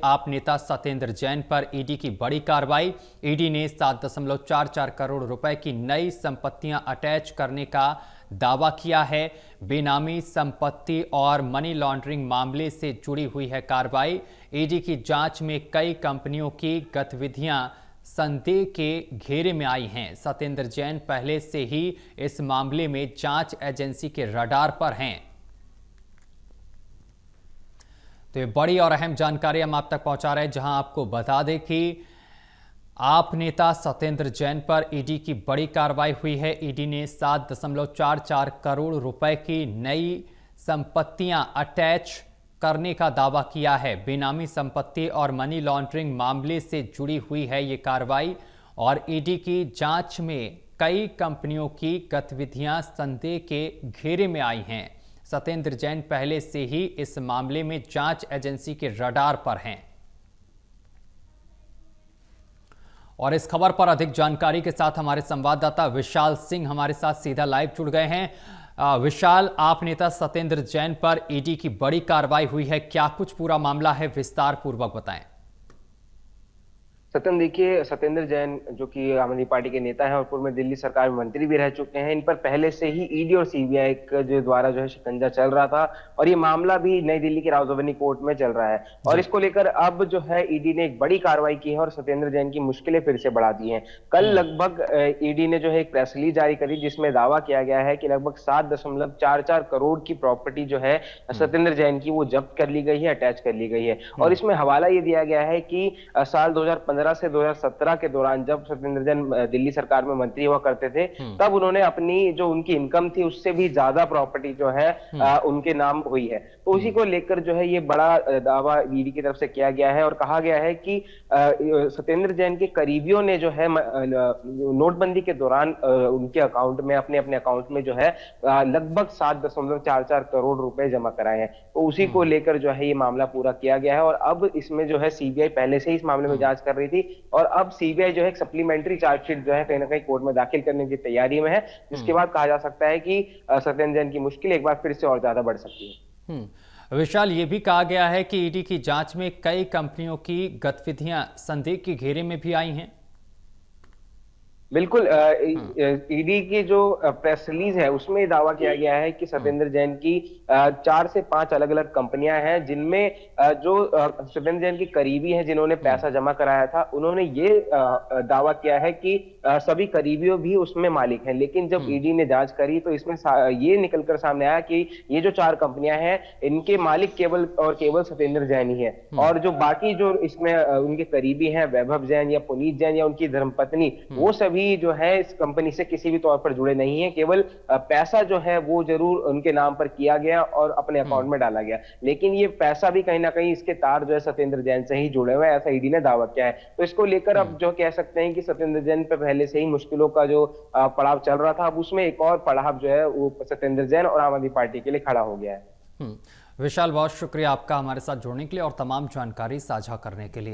आप नेता सत्येंद्र जैन पर ईडी की बड़ी कार्रवाई। ईडी ने 7.44 करोड़ रुपए की नई संपत्तियां अटैच करने का दावा किया है। बेनामी संपत्ति और मनी लॉन्ड्रिंग मामले से जुड़ी हुई है कार्रवाई। ईडी की जांच में कई कंपनियों की गतिविधियां संदेह के घेरे में आई हैं। सत्येंद्र जैन पहले से ही इस मामले में जांच एजेंसी के रडार पर हैं। तो ये बड़ी और अहम जानकारी हम आप तक पहुंचा रहे हैं, जहां आपको बता दें कि आप नेता सत्येंद्र जैन पर ईडी की बड़ी कार्रवाई हुई है। ईडी ने 7.44 करोड़ रुपए की नई संपत्तियां अटैच करने का दावा किया है। बेनामी संपत्ति और मनी लॉन्ड्रिंग मामले से जुड़ी हुई है ये कार्रवाई और ईडी की जांच में कई कंपनियों की गतिविधियां संदेह के घेरे में आई हैं। सत्येंद्र जैन पहले से ही इस मामले में जांच एजेंसी के रडार पर हैं। और इस खबर पर अधिक जानकारी के साथ हमारे संवाददाता विशाल सिंह हमारे साथ सीधा लाइव जुड़ गए हैं। विशाल, आप नेता सत्येंद्र जैन पर ईडी की बड़ी कार्रवाई हुई है, क्या कुछ पूरा मामला है, विस्तार पूर्वक बताएं। सत्यम, देखिए, सत्येंद्र जैन जो कि आम आदमी पार्टी के नेता हैं और पूर्व में दिल्ली सरकार में मंत्री भी रह चुके हैं, इन पर पहले से ही ईडी और सीबीआई जो द्वारा जो है शिकंजा चल रहा था और ये मामला भी नई दिल्ली की रावजोवनी कोर्ट में चल रहा है। और इसको लेकर अब जो है ईडी ने एक बड़ी कार्रवाई की है और सत्येंद्र जैन की मुश्किलें फिर से बढ़ा दी हैं। कल लगभग ईडी ने जो है एक प्रेस रिलीज जारी करी जिसमें दावा किया गया है कि लगभग 7.44 करोड़ की प्रॉपर्टी जो है सत्येंद्र जैन की वो जब्त कर ली गई है, अटैच कर ली गई है। और इसमें हवाला ये दिया गया है कि साल 2015 से 2017 के दौरान जब सत्येंद्र जैन दिल्ली सरकार में मंत्री हुआ करते थे, तब उन्होंने अपनी जो उनकी इनकम थी उससे भी ज्यादा प्रॉपर्टी जो है उनके नाम हुई है। तो उसी को लेकर जो है ये बड़ा दावा ईडी की तरफ से किया गया है और कहा गया है कि सत्येंद्र जैन के करीबियों ने जो है नोटबंदी के दौरान उनके अकाउंट में अपने अपने अकाउंट में जो है लगभग 7.44 करोड़ रुपए जमा कराए हैं। तो उसी को लेकर जो है ये मामला पूरा किया गया है और अब इसमें जो है सीबीआई पहले से ही इस मामले में जांच कर रही थी और अब सीबीआई जो है एक सप्लीमेंट्री चार्जशीट जो है कहीं ना कहीं कोर्ट में दाखिल करने की तैयारी में है, जिसके बाद कहा जा सकता है कि सत्येंद्र जैन की मुश्किल एक बार फिर से और ज्यादा बढ़ सकती है। विशाल, ये भी कहा गया है कि ईडी की जांच में कई कंपनियों की गतिविधियां संदेह के घेरे में भी आई हैं। बिल्कुल, ईडी की जो प्रेस रिलीज है उसमें दावा किया गया है कि सत्येंद्र जैन की 4 से 5 अलग अलग कंपनियां हैं जिनमें जो सत्येंद्र जैन की करीबी हैं जिन्होंने पैसा जमा कराया था, उन्होंने ये दावा किया है कि सभी करीबियों भी उसमें मालिक हैं। लेकिन जब ईडी ने जांच करी तो इसमें ये निकलकर सामने आया कि ये जो 4 कंपनियां हैं इनके मालिक केवल और केवल सत्येंद्र जैन ही है और जो बाकी जो इसमें उनके करीबी हैं, वैभव जैन या पुनीत जैन या उनकी धर्मपत्नी, वो सभी जो है इस कंपनी से किसी भी तौर पर जुड़े नहीं है। केवल पैसा जो है वो जरूर उनके नाम पर किया गया और अपने अकाउंट में डाला गया, लेकिन ये पैसा भी कहीं ना कहीं इसके तार जो है सत्येंद्र जैन से ही जुड़े हुए हैं, ऐसा ईडी ने दावा किया है। तो इसको लेकर अब जो कह सकते हैं कि सत्येंद्र जैन पे पहले से ही मुश्किलों का जो पड़ाव चल रहा था, अब उसमें एक और पड़ाव जो है वो सत्येंद्र जैन और आम आदमी पार्टी के लिए खड़ा हो गया है। विशाल, बहुत शुक्रिया आपका हमारे साथ जुड़ने के लिए और तमाम जानकारी साझा करने के लिए।